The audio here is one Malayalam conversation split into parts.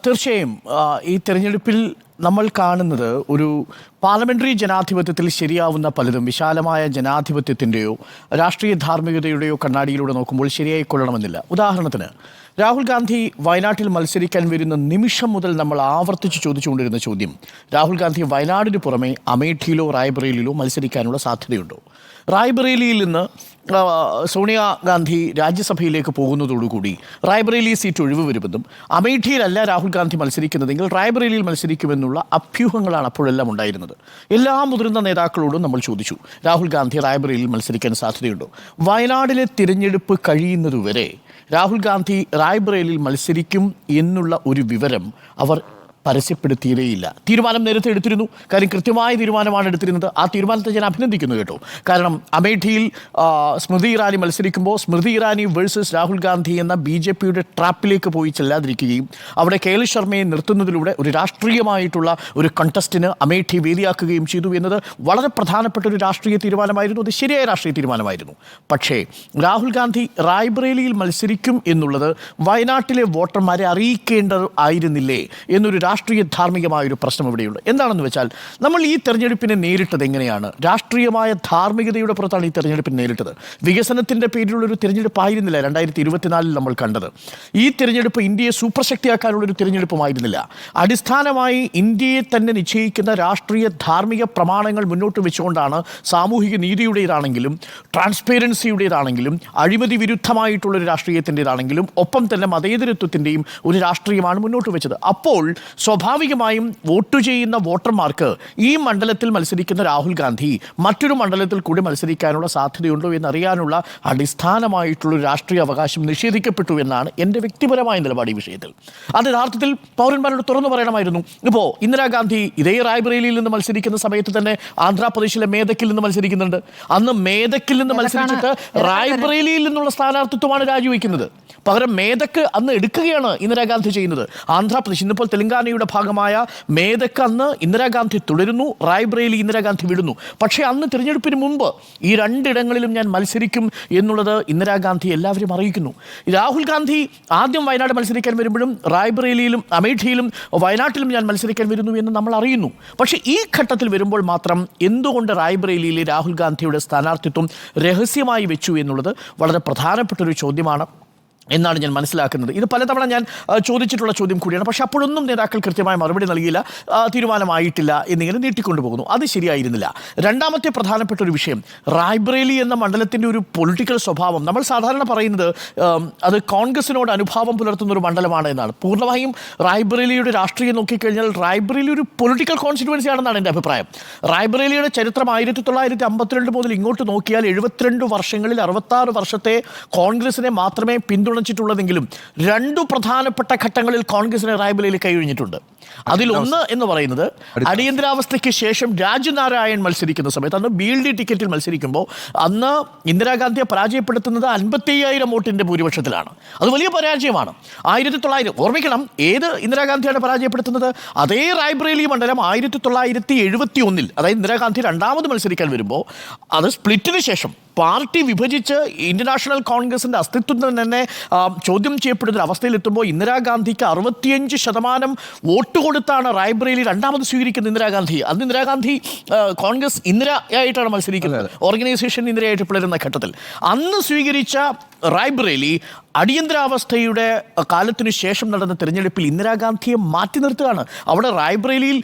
തീർച്ചയായും ഈ തെരഞ്ഞെടുപ്പിൽ നമ്മൾ കാണുന്നത് ഒരു പാർലമെന്ററി ജനാധിപത്യത്തിൽ ശരിയാവുന്ന പലതും വിശാലമായ ജനാധിപത്യത്തിൻ്റെയോ രാഷ്ട്രീയ ധാർമ്മികതയുടെയോ കണ്ണാടിയിലൂടെ നോക്കുമ്പോൾ ശരിയായി കൊള്ളണമെന്നില്ല. ഉദാഹരണത്തിന് രാഹുൽ ഗാന്ധി വയനാട്ടിൽ മത്സരിക്കാൻ വരുന്ന നിമിഷം മുതൽ നമ്മൾ ആവർത്തിച്ച് ചോദിച്ചുകൊണ്ടിരുന്ന ചോദ്യം, രാഹുൽ ഗാന്ധി വയനാടിന് പുറമെ അമേഠിയിലോ റായ്ബറേലിയിലോ മത്സരിക്കാനുള്ള സാധ്യതയുണ്ടോ? റായ്ബറേലിയിൽ നിന്ന് സോണിയാഗാന്ധി രാജ്യസഭയിലേക്ക് പോകുന്നതോടുകൂടി റായ്ബറേലി സീറ്റ് ഒഴിവ് വരുമെന്നും അമേഠിയിലല്ല രാഹുൽ ഗാന്ധി മത്സരിക്കുന്നതെങ്കിൽ റായ്ബറേലിയിൽ മത്സരിക്കുമെന്നുള്ള അഭ്യൂഹങ്ങളാണ് അപ്പോഴെല്ലാം ഉണ്ടായിരുന്നത്. എല്ലാ മുതിർന്ന നേതാക്കളോടും നമ്മൾ ചോദിച്ചു, രാഹുൽ ഗാന്ധി റായ്ബറേലിയിൽ മത്സരിക്കാൻ സാധ്യതയുണ്ടോ? വയനാടിലെ തിരഞ്ഞെടുപ്പ് കഴിയുന്നതുവരെ രാഹുൽ ഗാന്ധി റായ്ബറേലിയിൽ മത്സരിക്കും എന്നുള്ള ഒരു വിവരം അവർ പരസ്യപ്പെടുത്തിയതേയില്ല. തീരുമാനം നേരത്തെ എടുത്തിരുന്നു. കാര്യം കൃത്യമായ തീരുമാനമാണ് എടുത്തിരുന്നത്. ആ തീരുമാനത്തെ ഞാൻ അഭിനന്ദിക്കുന്നു കേട്ടോ. കാരണം അമേഠിയിൽ സ്മൃതി ഇറാനി മത്സരിക്കുമ്പോൾ സ്മൃതി ഇറാനി വേഴ്സസ് രാഹുൽ ഗാന്ധി എന്ന BJPയുടെ ട്രാപ്പിലേക്ക് പോയി ചെല്ലാതിരിക്കുകയും അവിടെ KL ശർമ്മയെ നിർത്തുന്നതിലൂടെ ഒരു രാഷ്ട്രീയമായിട്ടുള്ള ഒരു കണ്ടസ്റ്റിന് അമേഠി വേദിയാക്കുകയും ചെയ്തു എന്നത് വളരെ പ്രധാനപ്പെട്ട ഒരു രാഷ്ട്രീയ തീരുമാനമായിരുന്നു. അത് ശരിയായ രാഷ്ട്രീയ തീരുമാനമായിരുന്നു. പക്ഷേ രാഹുൽ ഗാന്ധി റായ്ബറേലിയിൽ മത്സരിക്കും എന്നുള്ളത് വയനാട്ടിലെ വോട്ടർമാരെ അറിയിക്കേണ്ടത് ആയിരുന്നില്ലേ എന്നൊരു രാഷ്ട്രീയ ധാർമ്മികമായൊരു പ്രശ്നം ഇവിടെയുണ്ട്. എന്താണെന്ന് വെച്ചാൽ നമ്മൾ ഈ തെരഞ്ഞെടുപ്പിനെ നേരിട്ടത് എങ്ങനെയാണ്? രാഷ്ട്രീയമായ ധാർമ്മികതയുടെ പുറത്താണ് ഈ തെരഞ്ഞെടുപ്പിനെ നേരിട്ടത്. വികസനത്തിൻ്റെ പേരിലുള്ളൊരു തിരഞ്ഞെടുപ്പായിരുന്നില്ല 2024 നമ്മൾ കണ്ടത്. ഈ തിരഞ്ഞെടുപ്പ് ഇന്ത്യയെ സൂപ്പർ ശക്തിയാക്കാനുള്ളൊരു തിരഞ്ഞെടുപ്പുമായിരുന്നില്ല. അടിസ്ഥാനമായി ഇന്ത്യയെ തന്നെ നിശ്ചയിക്കുന്ന രാഷ്ട്രീയ ധാർമ്മിക പ്രമാണങ്ങൾ മുന്നോട്ട് വെച്ചുകൊണ്ടാണ് സാമൂഹിക നീതിയുടേതാണെങ്കിലും ട്രാൻസ്പെറൻസിയുടേതാണെങ്കിലും അഴിമതി വിരുദ്ധമായിട്ടുള്ളൊരു രാഷ്ട്രീയത്തിൻ്റെതാണെങ്കിലും ഒപ്പം തന്നെ മതേതരത്വത്തിൻ്റെയും ഒരു രാഷ്ട്രീയമാണ് മുന്നോട്ട് വെച്ചത്. അപ്പോൾ സ്വാഭാവികമായും വോട്ട് ചെയ്യുന്ന വോട്ടർമാർക്ക് ഈ മണ്ഡലത്തിൽ മത്സരിക്കുന്ന രാഹുൽ ഗാന്ധി മറ്റൊരു മണ്ഡലത്തിൽ കൂടി മത്സരിക്കാനുള്ള സാധ്യതയുണ്ടോ എന്നറിയാനുള്ള അടിസ്ഥാനമായിട്ടുള്ളൊരു രാഷ്ട്രീയ അവകാശം നിഷേധിക്കപ്പെട്ടു എന്നാണ് എൻ്റെ വ്യക്തിപരമായ നിലപാട് ഈ വിഷയത്തിൽ. അത് യഥാർത്ഥത്തിൽ പൗരന്മാരോട് തുറന്നു പറയണമായിരുന്നു. ഇപ്പോൾ ഇന്ദിരാഗാന്ധി ഇതേ റായ്ബറേലിയിൽ നിന്ന് മത്സരിക്കുന്ന സമയത്ത് തന്നെ ആന്ധ്രാപ്രദേശിലെ മേദക്കിൽ നിന്ന് മത്സരിക്കുന്നുണ്ട്. അന്ന് മേദക്കിൽ നിന്ന് മത്സരിച്ചിട്ട് റായ്ബറേലിയിൽ നിന്നുള്ള സ്ഥാനാർത്ഥിത്വമാണ് രാജിവെക്കുന്നത്. പകരം മേദക്ക് അന്ന് എടുക്കുകയാണ് ഇന്ദിരാഗാന്ധി ചെയ്യുന്നത്. ആന്ധ്രാപ്രദേശ് ഇന്നിപ്പോൾ തെലങ്കാനയുടെ ഭാഗമായ മേദക്ക് അന്ന് ഇന്ദിരാഗാന്ധി തുടരുന്നു, റായ്ബറേലി ഇന്ദിരാഗാന്ധി വിടുന്നു. പക്ഷേ അന്ന് തിരഞ്ഞെടുപ്പിന് മുമ്പ് ഈ രണ്ടിടങ്ങളിലും ഞാൻ മത്സരിക്കും എന്നുള്ളത് ഇന്ദിരാഗാന്ധി എല്ലാവരും അറിയിക്കുന്നു. രാഹുൽ ഗാന്ധി ആദ്യം വയനാട് മത്സരിക്കാൻ വരുമ്പോഴും റായ്ബറേലിയിലും അമേഠിയിലും വയനാട്ടിലും ഞാൻ മത്സരിക്കാൻ വരുന്നു എന്ന് നമ്മൾ അറിയുന്നു. പക്ഷേ ഈ ഘട്ടത്തിൽ വരുമ്പോൾ മാത്രം എന്തുകൊണ്ട് റായ്ബറേലിയിലെ രാഹുൽ ഗാന്ധിയുടെ സ്ഥാനാർത്ഥിത്വം രഹസ്യമായി വെച്ചു എന്നുള്ളത് വളരെ പ്രധാനപ്പെട്ടൊരു ചോദ്യമാണ് എന്നാണ് ഞാൻ മനസ്സിലാക്കുന്നത്. ഇത് പലതവണ ഞാൻ ചോദിച്ചിട്ടുള്ള ചോദ്യം കൂടിയാണ്. പക്ഷേ അപ്പോഴൊന്നും നേതാക്കൾ കൃത്യമായ മറുപടി നൽകിയില്ല. തീരുമാനമായിട്ടില്ല എന്നിങ്ങനെ നീട്ടിക്കൊണ്ടുപോകുന്നു. അത് ശരിയായിരുന്നില്ല. രണ്ടാമത്തെ പ്രധാനപ്പെട്ട ഒരു വിഷയം, റായ്ബറേലി എന്ന മണ്ഡലത്തിൻ്റെ ഒരു പൊളിറ്റിക്കൽ സ്വഭാവം. നമ്മൾ സാധാരണ പറയുന്നത് അത് കോൺഗ്രസിനോട് അനുഭാവം പുലർത്തുന്ന ഒരു മണ്ഡലമാണ് എന്നാണ്. പൂർണ്ണമായും റായ്ബറേലിയുടെ രാഷ്ട്രീയം നോക്കിക്കഴിഞ്ഞാൽ റായ്ബറേലി ഒരു പൊളിറ്റിക്കൽ കോൺസ്റ്റിറ്റ്യുവൻസി ആണെന്നാണ് എൻ്റെ അഭിപ്രായം. റായ്ബറേലിയുടെ ചരിത്രം 1952 മുതൽ ഇങ്ങോട്ട് നോക്കിയാൽ 72 വർഷങ്ങളിൽ 66 വർഷത്തെ കോൺഗ്രസിനെ മാത്രമേ ിട്ടുള്ളതെങ്കിലും 2 പ്രധാനപ്പെട്ട ഘട്ടങ്ങളിൽ കോൺഗ്രസിന് റായ്ബറേലി കൈയൊഴിഞ്ഞിട്ടുണ്ട്. അതിലൊന്ന് എന്ന് പറയുന്നത് അടിയന്തരാവസ്ഥയ്ക്ക് ശേഷം രാജ്നാരായൺ മത്സരിക്കുന്ന സമയത്ത്, അന്ന് BLD ടിക്കറ്റിൽ മത്സരിക്കുമ്പോൾ അന്ന് ഇന്ദിരാഗാന്ധിയെ പരാജയപ്പെടുത്തുന്നത് 55,000 വോട്ടിൻ്റെ ഭൂരിപക്ഷത്തിലാണ്. അത് വലിയ പരാജയമാണ്. 1900 ഓർമ്മിക്കണം, ഏത് ഇന്ദിരാഗാന്ധിയാണ് പരാജയപ്പെടുത്തുന്നത്? അതേ റായ്ബറേലി മണ്ഡലം 1971 അതായത് ഇന്ദിരാഗാന്ധി രണ്ടാമത് മത്സരിക്കാൻ വരുമ്പോൾ അത് സ്പ്ലിറ്റിന് ശേഷം പാർട്ടി വിഭജിച്ച് ഇന്ത്യൻ നാഷണൽ കോൺഗ്രസിൻ്റെ അസ്തിത്വം തന്നെ ചോദ്യം ചെയ്യപ്പെടുന്ന അവസ്ഥയിലെത്തുമ്പോൾ ഇന്ദിരാഗാന്ധിക്ക് 65% വോട്ട് കൊടുത്താണ് റായ്ബറേലി രണ്ടാമത് സ്വീകരിക്കുന്ന ഇന്ദിരാഗാന്ധി. അന്ന് ഇന്ദിരാഗാന്ധി കോൺഗ്രസ് ഇന്ദിരയായിട്ടാണ് മത്സരിക്കുന്നത്, ഓർഗനൈസേഷൻ ഇന്ദിരയായിട്ട് പിളരുന്ന ഘട്ടത്തിൽ. അന്ന് സ്വീകരിച്ച റായ്ബറേലി അടിയന്തരാവസ്ഥയുടെ കാലത്തിനു ശേഷം നടന്ന തിരഞ്ഞെടുപ്പിൽ ഇന്ദിരാഗാന്ധിയെ മാറ്റി നിർത്തുകയാണ്. അവിടെ റായ്ബറേലിയിൽ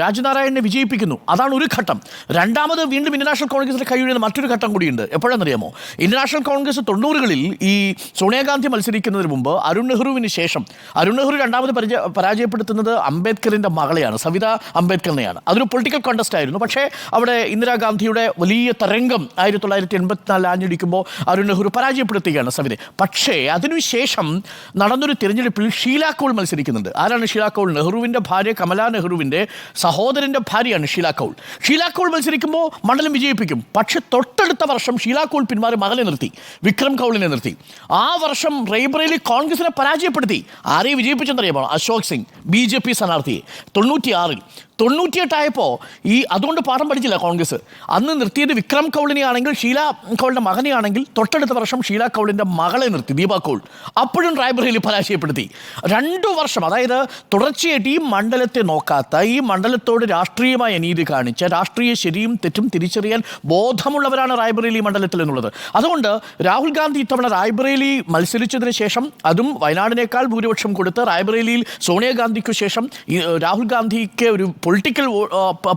രാജ്നാരായണനെ വിജയിപ്പിക്കുന്നു. അതാണ് ഒരു ഘട്ടം. രണ്ടാമത് വീണ്ടും ഇന്ത്യൻ നാഷണൽ കോൺഗ്രസിൻ്റെ കൈയൊഴിയുന്ന മറ്റൊരു ഘട്ടം കൂടിയുണ്ട്. എപ്പോഴെന്നറിയാമോ? ഇന്ത്യൻ നാഷണൽ കോൺഗ്രസ് 90കളിൽ ഈ സോണിയാഗാന്ധി മത്സരിക്കുന്നതിന് മുമ്പ് അരുൺ നെഹ്റുവിന് ശേഷം അരുൺ നെഹ്റു രണ്ടാമത് പരാജയപ്പെടുത്തുന്നത് അംബേദ്കറിൻ്റെ മകളെയാണ്, സവിത അംബേദ്കറിനെയാണ്. അതൊരു പൊളിറ്റിക്കൽ കോണ്ടസ്റ്റ് ആയിരുന്നു. പക്ഷേ അവിടെ ഇന്ദിരാഗാന്ധിയുടെ വലിയ തരംഗം 1984 ആഞ്ഞടിക്കുമ്പോൾ അരുൺ നെഹ്റു പരാജയപ്പെടുത്തുകയാണ് സവിതയെ. പക്ഷേ അതിനുശേഷം നടന്നൊരു തിരഞ്ഞെടുപ്പിൽ ഷീല കൗൾ മത്സരിക്കുന്നുണ്ട്. ആരാണ് ഷീല കൗൾ? നെഹ്റുവിൻ്റെ ഭാര്യ കമല നെഹ്റുവിൻ്റെ സഹോദരൻ്റെ ഭാര്യയാണ് ഷീല കൗൾ. ഷീല കൗൾ മത്സരിക്കുമ്പോൾ മണ്ഡലം വിജയിപ്പിക്കും. പക്ഷേ തൊട്ടടുത്ത വർഷം ഷീല കൗൾ പിന്മാറി മകനെ നിർത്തി, വിക്രം കൗളിനെ നിർത്തി. ആ വർഷം റായ്ബറേലി കോൺഗ്രസിനെ പരാജയപ്പെടുത്തി. ആരെയും വിജയിപ്പിച്ചെന്നറിയാമോ? അശോക് സിംഗ്, BJP സ്ഥാനാർത്ഥിയെ 96-ൽ. 98 അതുകൊണ്ട് പാഠം പഠിച്ചില്ല കോൺഗ്രസ്. അന്ന് നിർത്തിയത് വിക്രം കൗളിനെ ആണെങ്കിൽ, ഷീല കൗളിൻ്റെ മകനെ ആണെങ്കിൽ തൊട്ടടുത്ത വർഷം അതിനുശേഷം ഷീല കൗളിൻ്റെ മകളെ നിർത്തി, ദീപ കൗൾ, അപ്പോഴും റായ്ബറേലി പരാജയപ്പെടുത്തി. 2 വർഷം, അതായത് തുടർച്ചയായിട്ട് ഈ മണ്ഡലത്തെ നോക്കാത്ത, ഈ മണ്ഡലത്തോട് രാഷ്ട്രീയമായ അനീതി കാണിച്ച, രാഷ്ട്രീയ ശരിയും തെറ്റും തിരിച്ചറിയാൻ ബോധമുള്ളവരാണ് റായ്ബറേലി മണ്ഡലത്തിൽ എന്നുള്ളത്. അതുകൊണ്ട് രാഹുൽ ഗാന്ധി ഇത്തവണ റായ്ബറേലി മത്സരിച്ചതിന് ശേഷം, അതും വയനാടിനേക്കാൾ ഭൂരിപക്ഷം കൊടുത്ത് റായ്ബറേലിയിൽ സോണിയാഗാന്ധിക്ക് ശേഷം രാഹുൽ ഗാന്ധിക്ക് ഒരു പൊളിറ്റിക്കൽ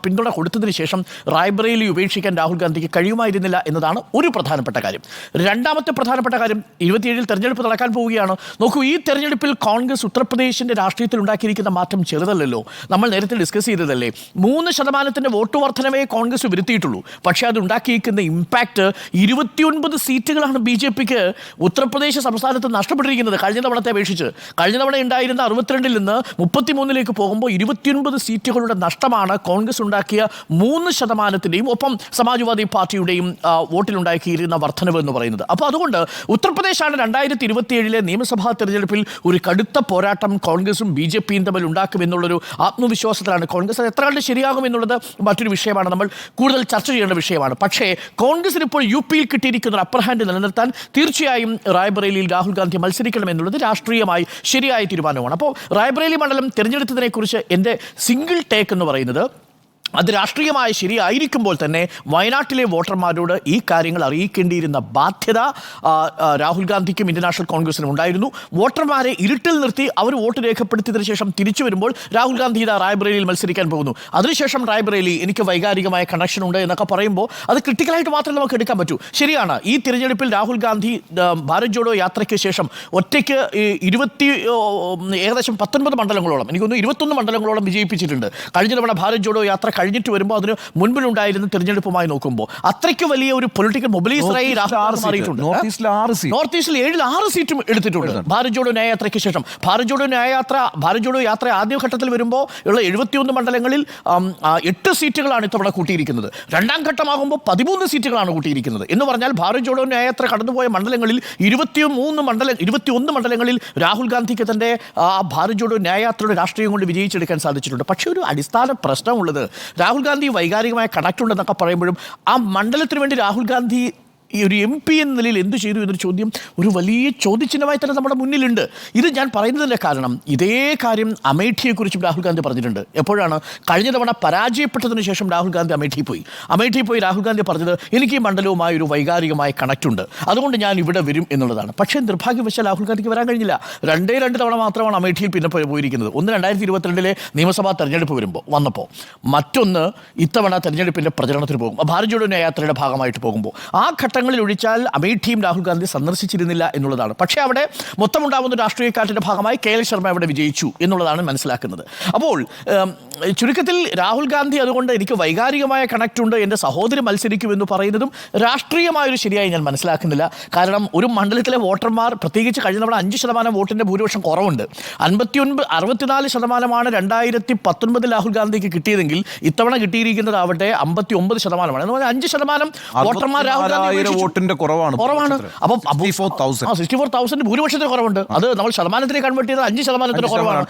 പിന്തുണ കൊടുത്തതിന് ശേഷം റായ്ബറേലി ഉപേക്ഷിക്കാൻ രാഹുൽ ഗാന്ധിക്ക് കഴിയുമായിരുന്നില്ല എന്നതാണ് ഒരു പ്രധാനപ്പെട്ട കാര്യം. രണ്ടാമത്തെ പ്രധാനപ്പെട്ട കാര്യം, 27-ൽ തെരഞ്ഞെടുപ്പ് നടക്കാൻ പോവുകയാണ്. നോക്കൂ, ഈ തെരഞ്ഞെടുപ്പിൽ കോൺഗ്രസ് ഉത്തർപ്രദേശിൻ്റെ രാഷ്ട്രീയത്തിൽ ഉണ്ടാക്കിയിരിക്കുന്ന മാറ്റം ചെറുതല്ലല്ലോ. നമ്മൾ നേരത്തെ ഡിസ്കസ് ചെയ്തതല്ലേ, 3% വോട്ട് വർധനവേ കോൺഗ്രസ് വരുത്തിയിട്ടുള്ളൂ. പക്ഷേ അത് ഉണ്ടാക്കിയിരിക്കുന്ന ഇമ്പാക്റ്റ് 29 സീറ്റുകളാണ് BJPക്ക് ഉത്തർപ്രദേശ് സംസ്ഥാനത്ത് നഷ്ടപ്പെട്ടിരിക്കുന്നത് കഴിഞ്ഞ തവണത്തെ അപേക്ഷിച്ച്. കഴിഞ്ഞ തവണ ഉണ്ടായിരുന്ന 62-ൽ നിന്ന് 33-ലേക്ക് പോകുമ്പോൾ 29 സീറ്റുകളുടെ നഷ്ടമാണ് കോൺഗ്രസ് ഉണ്ടാക്കിയ 3%-ൻ്റെയും ഒപ്പം സമാജ്വാദി പാർട്ടിയുടെയും വോട്ടിലുണ്ടാക്കിയിരുന്ന വർധനവ് എന്ന് പറയുന്നത്. അപ്പോൾ അതുകൊണ്ട് ഉത്തർപ്രദേശാണ് 2027-ലെ നിയമസഭാ തെരഞ്ഞെടുപ്പിൽ ഒരു കടുത്ത പോരാട്ടം കോൺഗ്രസും BJPയും തമ്മിൽ ഉണ്ടാക്കുമെന്നുള്ളൊരു ആത്മവിശ്വാസത്തിലാണ് കോൺഗ്രസ്. അത് എത്ര കണ്ട് ശരിയാകും എന്നുള്ളത് മറ്റൊരു വിഷയമാണ്, നമ്മൾ കൂടുതൽ ചർച്ച ചെയ്യേണ്ട വിഷയമാണ്. പക്ഷേ കോൺഗ്രസിന് ഇപ്പോൾ UPയിൽ കിട്ടിയിരിക്കുന്ന ഒരു അപ്പർ ഹാൻഡ് നിലനിർത്താൻ തീർച്ചയായും റായ്ബറേലിയിൽ രാഹുൽ ഗാന്ധി മത്സരിക്കണം എന്നുള്ളത് രാഷ്ട്രീയമായി ശരിയായ തീരുമാനമാണ്. അപ്പോൾ റായ്ബറേലി മണ്ഡലം തിരഞ്ഞെടുത്തതിനെക്കുറിച്ച് എൻ്റെ സിംഗിൾ ടേക്ക് എന്ന് പറയുന്നത്, അത് രാഷ്ട്രീയമായ ശരിയായിരിക്കുമ്പോൾ തന്നെ വയനാട്ടിലെ വോട്ടർമാരോട് ഈ കാര്യങ്ങൾ അറിയിക്കേണ്ടിയിരുന്ന ബാധ്യത രാഹുൽ ഗാന്ധിക്കും ഇന്ത്യൻ നാഷണൽ കോൺഗ്രസിനും ഉണ്ടായിരുന്നു. വോട്ടർമാരെ ഇരുട്ടിൽ നിർത്തി അവർ വോട്ട് രേഖപ്പെടുത്തിയതിനു ശേഷം തിരിച്ചു വരുമ്പോൾ രാഹുൽ ഗാന്ധി റായ്ബറേലിയിൽ മത്സരിക്കാൻ പോകുന്നു. അതിനുശേഷം റായ്ബറേലി എനിക്ക് വൈകാരികമായ കണക്ഷൻ ഉണ്ട് എന്നൊക്കെ പറയുമ്പോൾ അത് ക്രിട്ടിക്കലായിട്ട് മാത്രമേ നമുക്ക് എടുക്കാൻ പറ്റൂ. ശരിയാണ്, ഈ തിരഞ്ഞെടുപ്പിൽ രാഹുൽ ഗാന്ധി ഭാരത് ജോഡോ യാത്രയ്ക്ക് ശേഷം ഒറ്റയ്ക്ക് ഏകദേശം 19 മണ്ഡലങ്ങളോളം, എനിക്കൊന്ന് 21 മണ്ഡലങ്ങളോളം വിജയിപ്പിച്ചിട്ടുണ്ട്. കഴിഞ്ഞ തവണ ഭാരത് ജോഡോ യാത്ര കഴിഞ്ഞിട്ട് വരുമ്പോൾ അതിന് മുൻപിലുണ്ടായിരുന്ന തിരഞ്ഞെടുപ്പുമായി നോക്കുമ്പോൾ അത്രയ്ക്ക് വലിയ ഒരു പൊളിറ്റിക്കൽ മൊബിലൈസറായി മാറിയിട്ടുണ്ട്. നോർത്ത് ഈസ്റ്റിൽ 6 സീറ്റും എടുത്തിട്ടുണ്ട് ഭാരത് ജോഡോ ന്യായയാത്രയ്ക്ക് ശേഷം. ഭാരത് ജോഡോ യാത്ര ആദ്യഘട്ടത്തിൽ വരുമ്പോൾ ഉള്ള 71 മണ്ഡലങ്ങളിൽ 8 സീറ്റുകളാണ് ഇത്തവണ കൂട്ടിയിരിക്കുന്നത്. രണ്ടാം ഘട്ടമാകുമ്പോൾ 13 സീറ്റുകളാണ് കൂട്ടിയിരിക്കുന്നത്. എന്ന് പറഞ്ഞാൽ ഭാരത് ജോഡോ ന്യായയാത്ര കടന്നുപോയ മണ്ഡലങ്ങളിൽ 21 മണ്ഡലങ്ങളിൽ രാഹുൽ ഗാന്ധിക്ക് തൻ്റെ ഭാരത് ജോഡോ ന്യായയാത്രയുടെ രാഷ്ട്രീയം കൊണ്ട് വിജയിച്ചെടുക്കാൻ സാധിച്ചിട്ടുണ്ട്. പക്ഷേ ഒരു അടിസ്ഥാന പ്രശ്നമുള്ളത്, രാഹുൽ ഗാന്ധി വൈകാരികമായ കണക്ട് ഉണ്ടെന്നൊക്കെ പറയുമ്പോഴും ആ മണ്ഡലത്തിന് വേണ്ടി രാഹുൽ ഗാന്ധി ഈ ഒരു MP എന്ന നിലയിൽ എന്ത് ചെയ്തു എന്നൊരു ചോദ്യം ഒരു വലിയ ചോദ്യചിഹ്നമായി തന്നെ നമ്മുടെ മുന്നിലുണ്ട്. ഇത് ഞാൻ പറയുന്നതിൻ്റെ കാരണം, ഇതേ കാര്യം അമേഠിയെക്കുറിച്ചും രാഹുൽ ഗാന്ധി പറഞ്ഞിട്ടുണ്ട്. എപ്പോഴാണ്? കഴിഞ്ഞ തവണ പരാജയപ്പെട്ടതിന് ശേഷം രാഹുൽ ഗാന്ധി അമേഠിയിൽ പോയി രാഹുൽ ഗാന്ധി പറഞ്ഞത്, എനിക്ക് ഈ മണ്ഡലവുമായി ഒരു വൈകാരികമായ കണക്റ്റുണ്ട്, അതുകൊണ്ട് ഞാൻ ഇവിടെ വരും എന്നുള്ളതാണ്. പക്ഷേ നിർഭാഗ്യവശാൽ രാഹുൽ ഗാന്ധിക്ക് വരാൻ കഴിഞ്ഞില്ല. 2 തവണ മാത്രമാണ് അമേഠിയിൽ പിന്നെ പോയിരിക്കുന്നത്. ഒന്ന് 2022-ലെ നിയമസഭാ തെരഞ്ഞെടുപ്പ് വന്നപ്പോൾ, മറ്റൊന്ന് ഇത്തവണ തെരഞ്ഞെടുപ്പിൻ്റെ പ്രചരണത്തിന് പോകും, ഭാരത് ജോഡോ യാത്രയുടെ ഭാഗമായിട്ട് പോകുമ്പോൾ. ആ ഘട്ടങ്ങളിൽ ഒഴിച്ചാൽ അമേഠിയും രാഹുൽ ഗാന്ധി സന്ദർശിച്ചിരുന്നില്ല എന്നുള്ളതാണ്. പക്ഷേ അവിടെ മൊത്തമുണ്ടാകുന്ന രാഷ്ട്രീയ കാറ്റിൻ്റെ ഭാഗമായി KL ശർമ്മ അവിടെ വിജയിച്ചു എന്നുള്ളതാണ് മനസ്സിലാക്കുന്നത്. അപ്പോൾ ചുരുക്കത്തിൽ രാഹുൽ ഗാന്ധി അതുകൊണ്ട് എനിക്ക് വൈകാരികമായ കണക്റ്റ് ഉണ്ട്, എൻ്റെ സഹോദരി മത്സരിക്കുമെന്ന് പറയുന്നതും രാഷ്ട്രീയമായൊരു ശരിയായി ഞാൻ മനസ്സിലാക്കുന്നില്ല. കാരണം ഒരു മണ്ഡലത്തിലെ വോട്ടർമാർ, പ്രത്യേകിച്ച് കഴിഞ്ഞ തവണ 5% വോട്ടിൻ്റെ ഭൂരിപക്ഷം കുറവുണ്ട്. 64% 2019 രാഹുൽ ഗാന്ധിക്ക് കിട്ടിയതെങ്കിൽ ഇത്തവണ കിട്ടിയിരിക്കുന്നതാവട്ടെ 59%. എന്ന് പറഞ്ഞാൽ 5% വോട്ടർമാർ രാഹുൽ ഗാന്ധി വോട്ടിന്റെ കുറവാണ്. അപ്പോൾ 64,000 ഭൂരിപക്ഷത്തിന് കുറവുണ്ട്. അത് നമ്മൾ ശതമാനത്തിലേക്ക് കൺവേർട്ട് ചെയ്ത് 5% കുറവാണ്.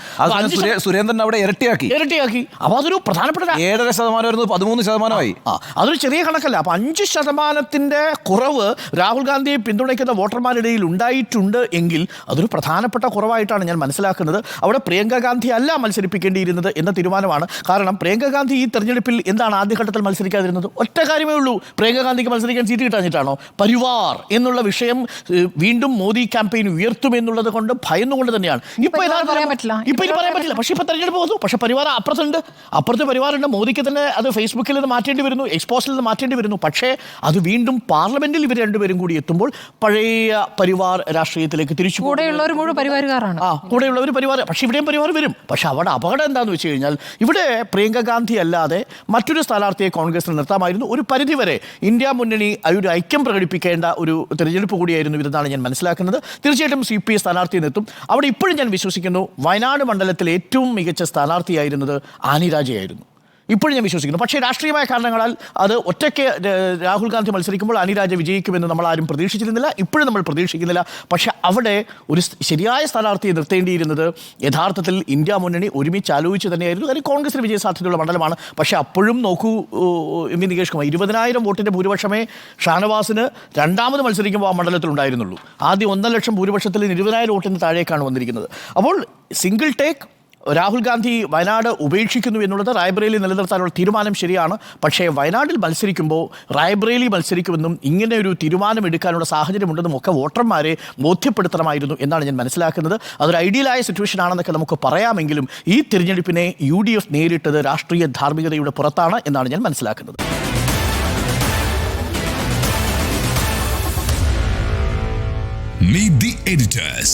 സുരേന്ദ്രൻ അവിടെ ഇരട്ടിയാക്കി. അപ്പോൾ അതൊരു പ്രധാനപ്പെട്ട 7.5% 13%. അതൊരു ചെറിയ കണക്കല്ല. അപ്പോൾ 5% കുറവ് രാഹുൽ ഗാന്ധിയെ പിന്തുണയ്ക്കുന്ന വോട്ടർമാരിടയിൽ ഉണ്ടായിട്ടുണ്ട് എങ്കിൽ അതൊരു പ്രധാനപ്പെട്ട കുറവായിട്ടാണ് ഞാൻ മനസ്സിലാക്കുന്നത്. അവിടെ പ്രിയങ്ക ഗാന്ധി അല്ല മത്സരിപ്പിക്കേണ്ടിയിരുന്നത് എന്ന തീരുമാനമാണ്. കാരണം പ്രിയങ്ക ഗാന്ധി ഈ തെരഞ്ഞെടുപ്പിൽ എന്താണ് ആദ്യഘട്ടത്തിൽ മത്സരിക്കാതിരുന്നത്? ഒറ്റ കാര്യമേ ഉള്ളൂ, പ്രിയങ്ക ഗാന്ധിക്ക് മത്സരിക്കാൻ സീറ്റ് കിട്ടാഞ്ഞിട്ടാണോ? പരിവാർ എന്നുള്ള വിഷയം വീണ്ടും മോദി ക്യാമ്പയിൻ ഉയർത്തുമെന്നുള്ളത് കൊണ്ട് ഭയന്നുകൊണ്ട് തന്നെയാണ്. ഇപ്പൊ ഇനി പറയാൻ പറ്റില്ല. പക്ഷേ ഇപ്പൊ തെരഞ്ഞെടുപ്പ് വന്നു. പക്ഷെ പരിവാർ അപ്പുറത്ത് പരിവാറുണ്ട്. മോദിക്ക് തന്നെ അത് ഫേസ്ബുക്കിൽ നിന്ന് മാറ്റേണ്ടി വരുന്നു, എക്സ്പോസിൽ നിന്ന് മാറ്റേണ്ടി വരുന്നു. പക്ഷേ അത് വീണ്ടും പാർലമെന്റിൽ ഇവർ രണ്ടുപേരും കൂടി എത്തുമ്പോൾ പഴയ പരിവാർ രാഷ്ട്രീയത്തിലേക്ക് തിരിച്ചു. കൂടെയുള്ളവർ മുഴുവൻ പരിവാറുകാരാണ്. കൂടെയുള്ളവർ പരിവാർ. പക്ഷെ ഇവിടെയും പരിവാർ വരും. പക്ഷെ അവിടെ അപകടം എന്താണെന്ന് വെച്ച് കഴിഞ്ഞാൽ, ഇവിടെ പ്രിയങ്ക ഗാന്ധി അല്ലാതെ മറ്റൊരു സ്ഥാനാർത്ഥിയെ കോൺഗ്രസിൽ നിർത്താമായിരുന്നു. ഒരു പരിധിവരെ ഇന്ത്യ മുന്നണി ഒരു ഐക്യം പ്രകടിപ്പിക്കേണ്ട ഒരു തെരഞ്ഞെടുപ്പ് കൂടിയായിരുന്നു ഇതെന്നാണ് ഞാൻ മനസ്സിലാക്കുന്നത്. തീർച്ചയായിട്ടും CPI സ്ഥാനാർത്ഥിയെ നിർത്തും. അവിടെ ഇപ്പോഴും ഞാൻ വിശ്വസിക്കുന്നു വയനാട് മണ്ഡലത്തിൽ ഏറ്റവും മികച്ച സ്ഥാനാർത്ഥിയായിരുന്നത് ആനി രാജയായിരുന്നു. ഇപ്പോഴും ഞാൻ വിശ്വസിക്കുന്നു. പക്ഷേ രാഷ്ട്രീയമായ കാരണങ്ങളാൽ അത് ഒറ്റയ്ക്ക് രാഹുൽ ഗാന്ധി മത്സരിക്കുമ്പോൾ അനിരാജ വിജയിക്കുമെന്ന് നമ്മൾ ആരും പ്രതീക്ഷിച്ചിരുന്നില്ല, ഇപ്പോഴും നമ്മൾ പ്രതീക്ഷിക്കുന്നില്ല. പക്ഷേ അവിടെ ഒരു ശരിയായ സ്ഥാനാർത്ഥിയെ നിർത്തേണ്ടിയിരുന്നത് യഥാർത്ഥത്തിൽ ഇന്ത്യ മുന്നണി ഒരുമിച്ച് ആലോചിച്ച് തന്നെയായിരുന്നു. കാര്യം കോൺഗ്രസിന് വിജയ സാധ്യതയുള്ള മണ്ഡലമാണ്. പക്ഷേ അപ്പോഴും നോക്കൂ എം വി നികേഷ് കുമാർ, 20,000 വോട്ടിൻ്റെ ഭൂരിപക്ഷമേ ഷാനവാസിന് രണ്ടാമത് മത്സരിക്കുമ്പോൾ ആ മണ്ഡലത്തിൽ ഉണ്ടായിരുന്നുള്ളൂ. ആദ്യം 1.5 ലക്ഷം ഭൂരിപക്ഷത്തിൽ 20,000 വോട്ടിന് താഴേക്കാണ് വന്നിരിക്കുന്നത്. അപ്പോൾ സിംഗിൾ ടേക്ക് രാഹുൽ ഗാന്ധി വയനാട് ഉപേക്ഷിക്കുന്നു എന്നുള്ളത് റായ്ബറേലി നിലനിർത്താനുള്ള തീരുമാനം ശരിയാണ്. പക്ഷേ വയനാട്ടിൽ മത്സരിക്കുമ്പോൾ റായ്ബറേലി മത്സരിക്കുമെന്നും ഇങ്ങനെ ഒരു തീരുമാനം എടുക്കാനുള്ള സാഹചര്യമുണ്ടെന്നും ഒക്കെ വോട്ടർമാരെ ബോധ്യപ്പെടുത്തണമായിരുന്നു എന്നാണ് ഞാൻ മനസ്സിലാക്കുന്നത്. അതൊരു ഐഡിയലായ സിറ്റുവേഷൻ ആണെന്നൊക്കെ നമുക്ക് പറയാമെങ്കിലും ഈ തിരഞ്ഞെടുപ്പിനെ UDF നേരിട്ടത് രാഷ്ട്രീയ ധാർമ്മികതയുടെ പുറത്താണ് എന്നാണ് ഞാൻ മനസ്സിലാക്കുന്നത്. Meet the editors.